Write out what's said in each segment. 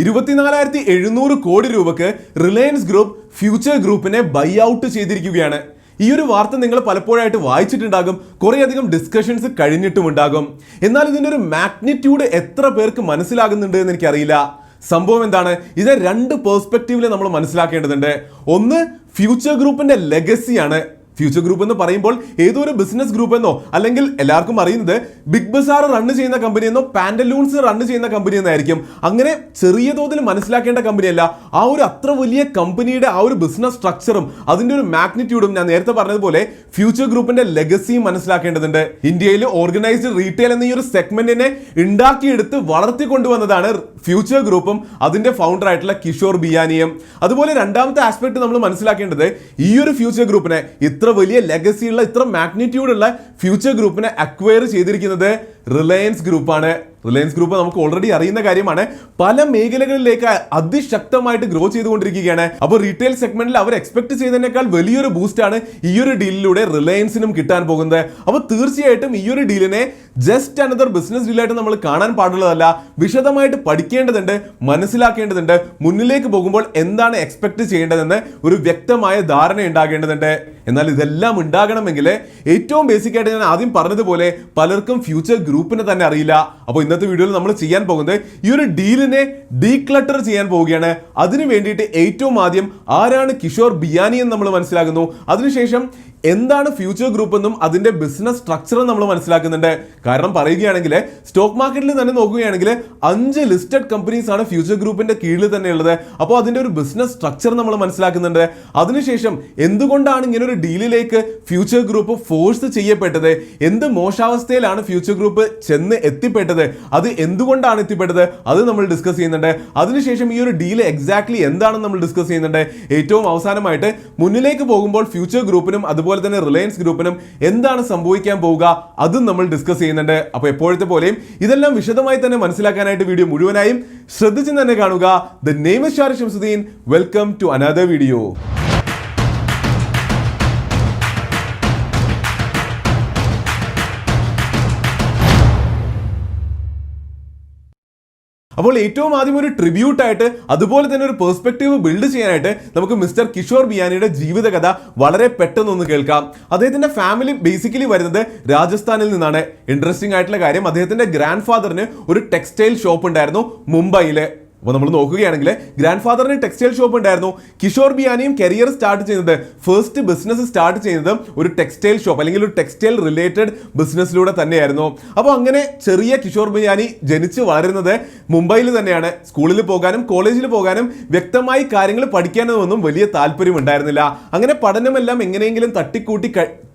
24,700 കോടി രൂപക്ക് Reliance group future ഗ്രൂപ്പിനെ ബൈ ഔട്ട് ചെയ്തിരിക്കുകയാണ്. ഈ ഒരു വാർത്ത നിങ്ങൾ പലപ്പോഴായിട്ട് വായിച്ചിട്ടുണ്ടാകും, കുറേയധികം ഡിസ്കഷൻസ് കഴിഞ്ഞിട്ടുമുണ്ടാകും. എന്നാൽ ഇതിൻ്റെ ഒരു മാഗ്നിറ്റ്യൂഡ് എത്ര പേർക്ക് മനസ്സിലാകുന്നുണ്ട് എന്ന് എനിക്കറിയില്ല. സംഭവം എന്താണ്? ഇതിനെ രണ്ട് പേഴ്സ്പെക്റ്റീവിൽ നമ്മൾ മനസ്സിലാക്കേണ്ടതുണ്ട്. ഒന്ന്, ഫ്യൂച്ചർ ഗ്രൂപ്പിന്റെ ലെഗസിയാണ്. ഫ്യൂച്ചർ ഗ്രൂപ്പ് എന്ന് പറയുമ്പോൾ ഏതോ ഒരു ബിസിനസ് ഗ്രൂപ്പ് എന്നോ അല്ലെങ്കിൽ എല്ലാവർക്കും അറിയുന്നത് ബിഗ് ബസാർ റൺ ചെയ്യുന്ന കമ്പനി എന്നോ പാൻഡലൂൺസ് റൺ ചെയ്യുന്ന കമ്പനി എന്നായിരിക്കും. അങ്ങനെ ചെറിയ തോതിൽ മനസ്സിലാക്കേണ്ട കമ്പനിയല്ല. ആ ഒരു അത്ര വലിയ കമ്പനിയുടെ ആ ഒരു ബിസിനസ് സ്ട്രക്ചറും അതിന്റെ ഒരു മാഗ്നിറ്റ്യൂഡും ഞാൻ നേരത്തെ പറഞ്ഞതുപോലെ ഫ്യൂച്ചർ ഗ്രൂപ്പിന്റെ ലെഗസിയും മനസ്സിലാക്കേണ്ടതുണ്ട്. ഇന്ത്യയിൽ ഓർഗനൈസ്ഡ് റീറ്റെയിൽ എന്ന ഈ ഒരു സെഗ്മെന്റിനെ ഉണ്ടാക്കിയെടുത്ത് വളർത്തിക്കൊണ്ടുവന്നതാണ് ഫ്യൂച്ചർ ഗ്രൂപ്പും അതിന്റെ ഫൗണ്ടർ ആയിട്ടുള്ള കിഷോർ ബിയാനിയും. അതുപോലെ രണ്ടാമത്തെ ആസ്പെക്ട് നമ്മൾ മനസ്സിലാക്കേണ്ടത്, ഈ ഒരു ഫ്യൂച്ചർ ഗ്രൂപ്പിനെ ഇത്ര വലിയ ലെഗസിയുള്ള ഇത്ര മാഗ്നിറ്റ്യൂഡ് ഉള്ള ഫ്യൂച്ചർ ഗ്രൂപ്പിനെ അക്വയർ ചെയ്തിരിക്കുന്നത് റിലയൻസ് ഗ്രൂപ്പാണ്. റിലയൻസ് ഗ്രൂപ്പ് നമുക്ക് ഓൾറെഡി അറിയുന്ന കാര്യമാണ്. പല മേഖലകളിലേക്ക് അതിശക്തമായിട്ട് ഗ്രോ ചെയ്തുകൊണ്ടിരിക്കുകയാണ്. അപ്പോൾ റീറ്റെയിൽ സെഗ്മെന്റിൽ അവർ എക്സ്പെക്ട് ചെയ്തതിനേക്കാൾ വലിയൊരു ബൂസ്റ്റ് ആണ് ഈ ഒരു ഡീലിലൂടെ റിലയൻസിനും കിട്ടാൻ പോകുന്നത്. അപ്പോൾ തീർച്ചയായിട്ടും ഈ ഒരു ഡീലിനെ ജസ്റ്റ് അനദർ ബിസിനസ് ഡീലായിട്ട് നമ്മൾ കാണാൻ പാടുള്ളതല്ല, വിശദമായിട്ട് പഠിക്കേണ്ടതുണ്ട്, മനസ്സിലാക്കേണ്ടതുണ്ട്. മുന്നിലേക്ക് പോകുമ്പോൾ എന്താണ് എക്സ്പെക്ട് ചെയ്യേണ്ടതെന്ന് ഒരു വ്യക്തമായ ധാരണ ഉണ്ടാകേണ്ടതുണ്ട്. എന്നാൽ ഇതെല്ലാം ഉണ്ടാകണമെങ്കിൽ ഏറ്റവും ബേസിക് ആയിട്ട് ഞാൻ ആദ്യം പറഞ്ഞതുപോലെ പലർക്കും ഫ്യൂച്ചർ ഗ്രൂപ്പിനെ തന്നെ അറിയില്ല. അപ്പോൾ ഇന്നത്തെ വീഡിയോയിൽ നമ്മൾ ചെയ്യാൻ പോകുന്നത് ഈ ഒരു ഡീലിനെ ഡീക്ലട്ടർ ചെയ്യാൻ പോവുകയാണ്. അതിനു വേണ്ടിയിട്ട് ഏറ്റവും ആദ്യം ആരാണ് കിഷോർ ബിയാനി എന്ന് നമ്മൾ മനസ്സിലാക്കുന്നു. അതിനുശേഷം എന്താണ് ഫ്യൂച്ചർ ഗ്രൂപ്പ് എന്നും അതിന്റെ ബിസിനസ് സ്ട്രക്ചറും നമ്മൾ മനസ്സിലാക്കുന്നുണ്ട്. കാരണം പറയുകയാണെങ്കിൽ സ്റ്റോക്ക് മാർക്കറ്റിൽ തന്നെ നോക്കുകയാണെങ്കിൽ 5 ലിസ്റ്റഡ് കമ്പനീസ് ആണ് ഫ്യൂച്ചർ ഗ്രൂപ്പിന്റെ കീഴിൽ തന്നെ ഉള്ളത്. അപ്പോൾ അതിന്റെ ഒരു ബിസിനസ് സ്ട്രക്ചർ നമ്മൾ മനസ്സിലാക്കുന്നുണ്ട്. അതിനുശേഷം എന്തുകൊണ്ടാണ് ഇങ്ങനെ ഒരു ഡീലിലേക്ക് ഫ്യൂച്ചർ ഗ്രൂപ്പ് ഫോഴ്സ് ചെയ്യപ്പെട്ടത്, എന്ത് മോശാവസ്ഥയിലാണ് ഫ്യൂച്ചർ ഗ്രൂപ്പ് ചെന്ന് എത്തിപ്പെട്ടത്, അത് എന്തുകൊണ്ടാണ് എത്തിപ്പെട്ടത്, അത് നമ്മൾ ഡിസ്കസ് ചെയ്യുന്നുണ്ട്. അതിനുശേഷം ഈ ഒരു ഡീൽ എക്സാക്ട്ലി എന്താണെന്ന് നമ്മൾ ഡിസ്കസ് ചെയ്യുന്നുണ്ട്. ഏറ്റവും അവസാനമായിട്ട് മുന്നിലേക്ക് പോകുമ്പോൾ ഫ്യൂച്ചർ ഗ്രൂപ്പിനും അതുപോലെ തന്നെ റിലയൻസ് ഗ്രൂപ്പിനും എന്താണ് സംഭവിക്കാൻ പോവുക അതും നമ്മൾ ഡിസ്കസ് ചെയ്യുന്നുണ്ട്. അപ്പോൾ എപ്പോഴത്തെ പോലെയും ഇതെല്ലാം വിശദമായി തന്നെ മനസ്സിലാക്കാനായിട്ട് വീഡിയോ മുഴുവനായും ശ്രദ്ധിച്ച് തന്നെ കാണുക. The name is Shariq Shamsuddin. Welcome to another video. അപ്പോൾ ഏറ്റവും ആദ്യം ഒരു ട്രിബ്യൂട്ട് ആയിട്ട് അതുപോലെ തന്നെ ഒരു പെർസ്പെക്റ്റീവ് ബിൽഡ് ചെയ്യാനായിട്ട് നമുക്ക് മിസ്റ്റർ കിഷോർ ബിയാനിയുടെ ജീവിതകഥ വളരെ പെട്ടെന്നൊന്ന് കേൾക്കാം. അദ്ദേഹത്തിന്റെ ഫാമിലി ബേസിക്കലി വരുന്നത് രാജസ്ഥാനിൽ നിന്നാണ്. ഇൻട്രസ്റ്റിംഗ് ആയിട്ടുള്ള കാര്യം, അദ്ദേഹത്തിന്റെ ഗ്രാൻഡ് ഫാദറിന് ഒരു ടെക്സ്റ്റൈൽ ഷോപ്പ് ഉണ്ടായിരുന്നു മുംബൈയില്. അപ്പോൾ നമ്മൾ നോക്കുകയാണെങ്കിൽ ഗ്രാൻഡ് ഫാദറിന് ടെക്സ്റ്റൈൽ ഷോപ്പ് ഉണ്ടായിരുന്നു. കിഷോർ ബിയാനിയും കരിയർ സ്റ്റാർട്ട് ചെയ്യുന്നത്, ഫസ്റ്റ് ബിസിനസ് സ്റ്റാർട്ട് ചെയ്യുന്നത് ഒരു ടെക്സ്റ്റൈൽ ഷോപ്പ് അല്ലെങ്കിൽ ഒരു ടെക്സ്റ്റൈൽ റിലേറ്റഡ് ബിസിനസ്സിലൂടെ തന്നെയായിരുന്നു. അപ്പോൾ അങ്ങനെ ചെറിയ കിഷോർ ബിയാനി ജനിച്ച് വളരുന്നത് മുംബൈയിൽ തന്നെയാണ്. സ്കൂളിൽ പോകാനും കോളേജിൽ പോകാനും വ്യക്തമായി കാര്യങ്ങൾ പഠിക്കാനും ഒന്നും വലിയ താല്പര്യം ഉണ്ടായിരുന്നില്ല. അങ്ങനെ പഠനമെല്ലാം എങ്ങനെയെങ്കിലും തട്ടിക്കൂട്ടി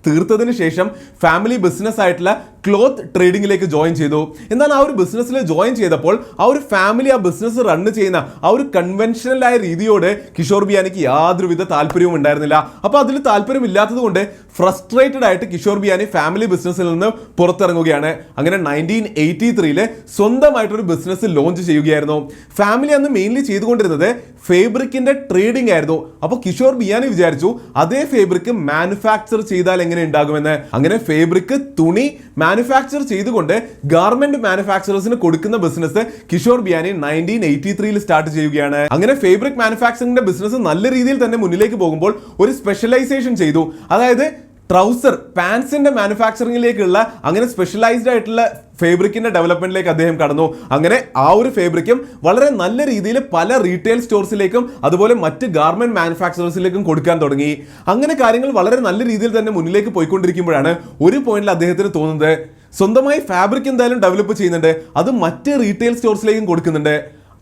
തീർത്തതിന് ശേഷം ഫാമിലി ബിസിനസ് ആയിട്ടുള്ള ക്ലോത്ത് ട്രേഡിങ്ങിലേക്ക് ജോയിൻ ചെയ്തു. എന്നാൽ ആ ഒരു ബിസിനസ്സിൽ ജോയിൻ ചെയ്തപ്പോൾ ആ ഒരു ഫാമിലി ആ ബിസിനസ് റൺ ചെയ്യുന്ന ആ ഒരു കൺവെൻഷനലായ രീതിയോട് കിഷോർ ബിയാനിക്ക് യാതൊരുവിധ താല്പര്യവും ഉണ്ടായിരുന്നില്ല. അപ്പോൾ അതിൽ താല്പര്യമില്ലാത്തത് കൊണ്ട് ഫ്രസ്ട്രേറ്റഡ് ആയിട്ട് കിഷോർ ബിയാനി ഫാമിലി ബിസിനസ്സിൽ നിന്ന് പുറത്തിറങ്ങുകയാണ്. അങ്ങനെ 1983 സ്വന്തമായിട്ടൊരു ബിസിനസ് ലോഞ്ച് ചെയ്യുകയായിരുന്നു. ഫാമിലി അന്ന് മെയിൻലി ചെയ്തുകൊണ്ടിരുന്നത് ഫേബ്രിക്കിന്റെ ട്രേഡിംഗ് ആയിരുന്നു. അപ്പോൾ കിഷോർ ബിയാനി വിചാരിച്ചു അതേ ഫേബ്രിക് മാനുഫാക്ചർ ചെയ്താൽ എങ്ങനെ ഉണ്ടാകുമെന്ന്. അങ്ങനെ ഫേബ്രിക് തുണി മാനുഫാക്ചർ ചെയ്തുകൊണ്ട് ഗാർമെന്റ് മാനുഫാക്ചറേഴ്സിന് കൊടുക്കുന്ന ബിസിനസ് കിഷോർ ബിയാനി 1983 സ്റ്റാർട്ട് ചെയ്യുകയാണ്. അങ്ങനെ ഫേബ്രിക് മാനുഫാക്ചറിംഗിന്റെ ബിസിനസ് നല്ല രീതിയിൽ തന്നെ മുന്നിലേക്ക് പോകുമ്പോൾ ഒരു സ്പെഷ്യലൈസേഷൻ ചെയ്തു. അതായത് ട്രൗസർ പാൻസിന്റെ മാനുഫാക്ചറിംഗിലേക്കുള്ള അങ്ങനെ സ്പെഷ്യലൈസ്ഡ് ആയിട്ടുള്ള ഫേബ്രിക്കിന്റെ ഡെവലപ്മെന്റിലേക്ക് അദ്ദേഹം കടന്നു. അങ്ങനെ ആ ഒരു ഫേബ്രിക്കും വളരെ നല്ല രീതിയിൽ പല റീറ്റെയിൽ സ്റ്റോർസിലേക്കും അതുപോലെ മറ്റ് ഗാർമെന്റ് മാനുഫാക്ചറേഴ്സിലേക്കും കൊടുക്കാൻ തുടങ്ങി. അങ്ങനെ കാര്യങ്ങൾ വളരെ നല്ല രീതിയിൽ തന്നെ മുന്നിലേക്ക് പോയിക്കൊണ്ടിരിക്കുമ്പോഴാണ് ഒരു പോയിന്റിൽ അദ്ദേഹത്തിന് തോന്നുന്നത് സ്വന്തമായി ഫാബ്രിക് എന്തായാലും ഡെവലപ്പ് ചെയ്യുന്നുണ്ട്, അത് മറ്റ് റീറ്റെയിൽ സ്റ്റോർസിലേക്കും കൊടുക്കുന്നുണ്ട്.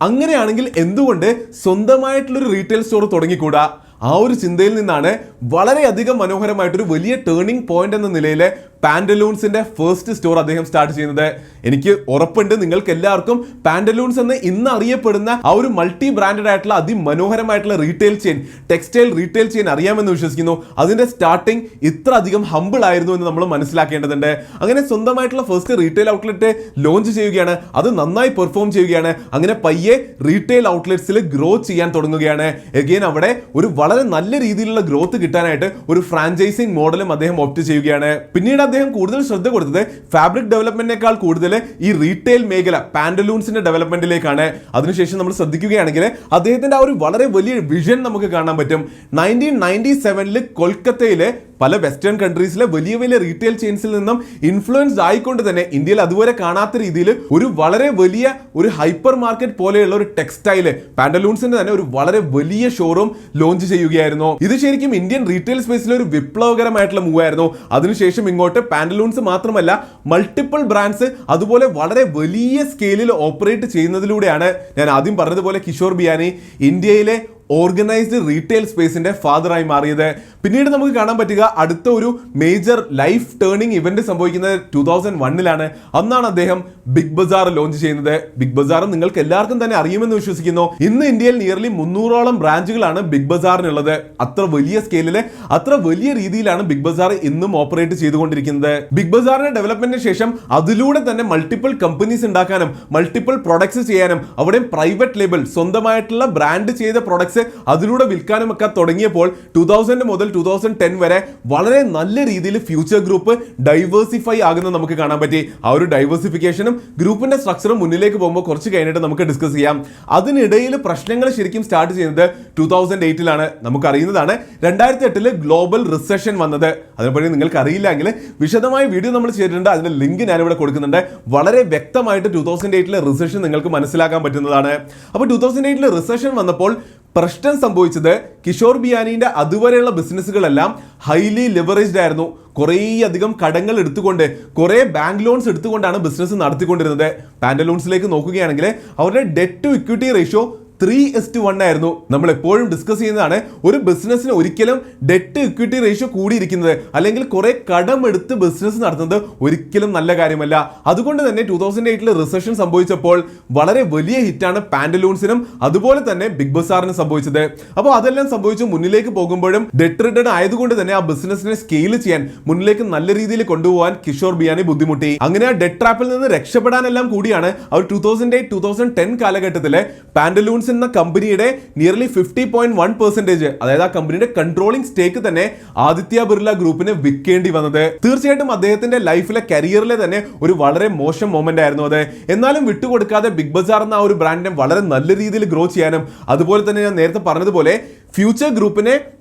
അങ്ങനെയാണെങ്കിൽ എന്തുകൊണ്ട് സ്വന്തമായിട്ടുള്ളൊരു റീറ്റെയിൽ സ്റ്റോർ തുടങ്ങിക്കൂടാ? ആ ഒരു ചിന്തയിൽ നിന്നാണ് വളരെയധികം മനോഹരമായിട്ടൊരു വലിയ ടേണിംഗ് പോയിന്റ് എന്ന നിലയിൽ പാൻഡലൂൺസിന്റെ ഫസ്റ്റ് സ്റ്റോർ അദ്ദേഹം സ്റ്റാർട്ട് ചെയ്യുന്നത്. എനിക്ക് ഉറപ്പുണ്ട് നിങ്ങൾക്ക് എല്ലാവർക്കും പാൻഡലൂൺസ് എന്ന് ഇന്ന് അറിയപ്പെടുന്ന ആ ഒരു മൾട്ടി ബ്രാൻഡഡ് ആയിട്ടുള്ള അതിമനോഹരമായിട്ടുള്ള retail chain, textile retail chain അറിയാമെന്ന് വിശ്വസിക്കുന്നു. അതിന്റെ സ്റ്റാർട്ടിംഗ് ഇത്ര അധികം ഹംബിൾ ആയിരുന്നു എന്ന് നമ്മൾ മനസ്സിലാക്കേണ്ടതുണ്ട്. അങ്ങനെ സ്വന്തമായിട്ടുള്ള ഫസ്റ്റ് റീറ്റെയിൽ ഔട്ട്ലെറ്റ് ലോഞ്ച് ചെയ്യുകയാണ്. അത് നന്നായി പെർഫോം ചെയ്യുകയാണ്. അങ്ങനെ പയ്യെ റീറ്റെയിൽ ഔട്ട്ലെറ്റ്സിൽ ഗ്രോ ചെയ്യാൻ തുടങ്ങുകയാണ്. എഗെയിൻ അവിടെ ഒരു വളരെ നല്ല രീതിയിലുള്ള ഗ്രോത്ത് കിട്ടാനായിട്ട് ഒരു ഫ്രാഞ്ചൈസിംഗ് മോഡലും അദ്ദേഹം ഓപ്റ്റ് ചെയ്യുകയാണ്. പിന്നീട് അദ്ദേഹം കൂടുതൽ ശ്രദ്ധ കൊടുത്തത് ഫാബ്രിക് ഡെവലപ്മെന്റിനേക്കാൾ കൂടുതൽ ഈ റീറ്റെയിൽ മേഖല പാന്റലൂൺസിന്റെ ഡെവലപ്മെന്റിലേക്കാണ്. അതിനുശേഷം നമ്മൾ ശ്രദ്ധിക്കുകയാണെങ്കിൽ അദ്ദേഹത്തിന്റെ ആ ഒരു വളരെ വലിയ വിഷൻ നമുക്ക് കാണാൻ പറ്റും. 1997 കൊൽക്കത്തയിലെ പല വെസ്റ്റേൺ കൺട്രീസിലെ വലിയ വലിയ റീറ്റെയിൽ ചെയിൻസിൽ നിന്നും ഇൻഫ്ലുവൻസ്ഡ് ആയിക്കൊണ്ട് തന്നെ ഇന്ത്യയിൽ അതുവരെ കാണാത്ത രീതിയിൽ ഒരു വളരെ വലിയ ഒരു ഹൈപ്പർ മാർക്കറ്റ് പോലെയുള്ള ഒരു ടെക്സ്റ്റൈല് പാന്റലൂൺസിന്റെ തന്നെ ഒരു വളരെ വലിയ ഷോറൂം ലോഞ്ച് ചെയ്യുകയായിരുന്നു. ഇത് ശരിക്കും ഇന്ത്യൻ റീറ്റെയിൽ സ്പേസിലെ ഒരു വിപ്ലവകരമായിട്ടുള്ള മൂവ് ആയിരുന്നു. അതിനുശേഷം ഇങ്ങോട്ട് പാന്റലൂൺസ് മാത്രമല്ല മൾട്ടിപ്പിൾ ബ്രാൻഡ്സ് അതുപോലെ വളരെ വലിയ സ്കെയിലിൽ ഓപ്പറേറ്റ് ചെയ്യുന്നതിലൂടെയാണ് ഞാൻ ആദ്യം പറഞ്ഞതുപോലെ കിഷോർ ബിയാനി ഇന്ത്യയിലെ ഓർഗനൈസ്ഡ് റീറ്റെയിൽ സ്പേസിന്റെ ഫാദറായി മാറിയത്. പിന്നീട് നമുക്ക് കാണാൻ പറ്റുക അടുത്ത ഒരു മേജർ ലൈഫ് ടേണിംഗ് ഇവന്റ് സംഭവിക്കുന്നത് 2001 അന്നാണ് അദ്ദേഹം ബിഗ് ബസാർ ലോഞ്ച് ചെയ്യുന്നത്. ബിഗ് ബസാർ നിങ്ങൾക്ക് എല്ലാവർക്കും തന്നെ അറിയുമെന്ന് വിശ്വസിക്കുന്നു. ഇന്ന് ഇന്ത്യയിൽ നിയർലി 300ഓളം ബ്രാഞ്ചുകളാണ് ബിഗ് ബസാറിനുള്ളത്. അത്ര വലിയ സ്കെയിലില് അത്ര വലിയ രീതിയിലാണ് ബിഗ് ബസാർ ഇന്നും ഓപ്പറേറ്റ് ചെയ്തുകൊണ്ടിരിക്കുന്നത്. ബിഗ് ബസാറിന്റെ ഡെവലപ്മെന്റിന് ശേഷം അതിലൂടെ തന്നെ മൾട്ടിപ്പിൾ കമ്പനീസ് ഉണ്ടാക്കാനും മൾട്ടിപ്പിൾ പ്രൊഡക്ട്സ് ചെയ്യാനും അവിടെ പ്രൈവറ്റ് ലേബൽ സ്വന്തമായിട്ടുള്ള ബ്രാൻഡ് ചെയ്ത പ്രൊഡക്ട്സ് അതിലൂടെ വിൽക്കാനും ഒക്കെ തുടങ്ങിയപ്പോൾ 2000 മുതൽ 2010 വരെ വളരെ നല്ല രീതിയിൽ ഫ്യൂച്ചർ ഗ്രൂപ്പ് ഡൈവേഴ്സിഫൈ ആകുന്നത് നമുക്ക് കാണാൻ പറ്റി. ആ ഒരു ഡൈവേഴ്സിഫിക്കേഷനും ഗ്രൂപ്പിന്റെ സ്ട്രക്ചറും മുന്നിലേക്ക് പോകുമ്പോൾ കുറച്ച് കഴിഞ്ഞിട്ട് നമുക്ക് ഡിസ്കസ് ചെയ്യാം. അതിനിടയിൽ പ്രശ്നങ്ങൾ ശരിക്കും സ്റ്റാർട്ട് ചെയ്യുന്നത് 2008 നമുക്കറിയുന്നതാണ്. 2008 ഗ്ലോബൽ റിസഷൻ വന്നത്. അതിനെപ്പറ്റി നിങ്ങൾക്ക് അറിയില്ലെങ്കിൽ വിശദമായ വീഡിയോ നമ്മൾ ചെയ്തിട്ടുണ്ട്. അതിന്റെ ലിങ്ക് ഞാനിവിടെ കൊടുക്കുന്നുണ്ട്. വളരെ വ്യക്തമായിട്ട് 2008 റിസഷൻ നിങ്ങൾക്ക് മനസ്സിലാക്കാൻ പറ്റുന്നതാണ്. അപ്പോൾ 2008 റിസഷൻ വന്നപ്പോൾ പ്രശ്നം സംഭവിച്ചത് കിഷോർ ബിയാനിന്റെ അതുവരെയുള്ള ബിസിനസ്സുകളെല്ലാം ഹൈലി ലിവറേജ്ഡ് ആയിരുന്നു. കുറേയധികം കടങ്ങൾ എടുത്തുകൊണ്ട് കുറേ ബാങ്ക് ലോൺസ് എടുത്തുകൊണ്ടാണ് ബിസിനസ് നടത്തിക്കൊണ്ടിരുന്നത്. പാന്റലൂൺസിലേക്ക് നോക്കുകയാണെങ്കിൽ അവരുടെ ഡെറ്റ് ടു ഇക്വിറ്റി റേഷ്യോ 3:1 ആയിരുന്നു. നമ്മൾ എപ്പോഴും ഡിസ്കസ് ചെയ്യുന്നതാണ് ഒരു ബിസിനസ്സിന് ഒരിക്കലും ഡെറ്റ് ഇക്വിറ്റി റേഷ്യോ കൂടിയിരിക്കുന്നത് അല്ലെങ്കിൽ കുറെ കടം എടുത്ത് ബിസിനസ് നടത്തുന്നത് ഒരിക്കലും നല്ല കാര്യമല്ല. അതുകൊണ്ട് തന്നെ 2008 റിസഷൻ സംഭവിച്ചപ്പോൾ വളരെ വലിയ ഹിറ്റാണ് പാന്റലൂൺസിനും അതുപോലെ തന്നെ ബിഗ് ബസാറിനും സംഭവിച്ചത്. അപ്പോൾ അതെല്ലാം സംഭവിച്ചു മുന്നിലേക്ക് പോകുമ്പോഴും ഡെറ്റ് റിട്ടേൺ ആയതുകൊണ്ട് തന്നെ ആ ബിസിനസിനെ സ്കെയിൽ ചെയ്യാൻ മുന്നിലേക്ക് നല്ല രീതിയിൽ കൊണ്ടുപോകാൻ കിഷോർ ബിയാനി ബുദ്ധിമുട്ടി. അങ്ങനെ ആ ഡെറ്റ് ട്രാപ്പിൽ നിന്ന് രക്ഷപ്പെടാനെല്ലാം കൂടിയാണ് അവർ 2008-2010 കാലഘട്ടത്തിലെ പാന്റലൂൺസ് എന്ന കമ്പനിയുടെ നിയർലി 50.1% അതായത് ആ കമ്പനിയുടെ കൺട്രോളിംഗ് സ്റ്റേക്ക് തന്നെ ആദിത്യ ബിർല ഗ്രൂപ്പിന് വിൽക്കേണ്ടി വന്നത്. തീർച്ചയായിട്ടും അദ്ദേഹത്തിന്റെ ലൈഫിലെ കരിയറിലെ തന്നെ ഒരു വളരെ മോശം മൊമെന്റ് ആയിരുന്നു അത്. എന്നാലും വിട്ടുകൊടുക്കാതെ ബിഗ് ബസാർ എന്ന ആ ഒരു ബ്രാൻഡിനെ വളരെ നല്ല രീതിയിൽ ഗ്രോ ചെയ്യാനും അതുപോലെ തന്നെ ഞാൻ നേരത്തെ പറഞ്ഞതുപോലെ ഫ്യൂച്ചർ ഗ്രൂപ്പിനെ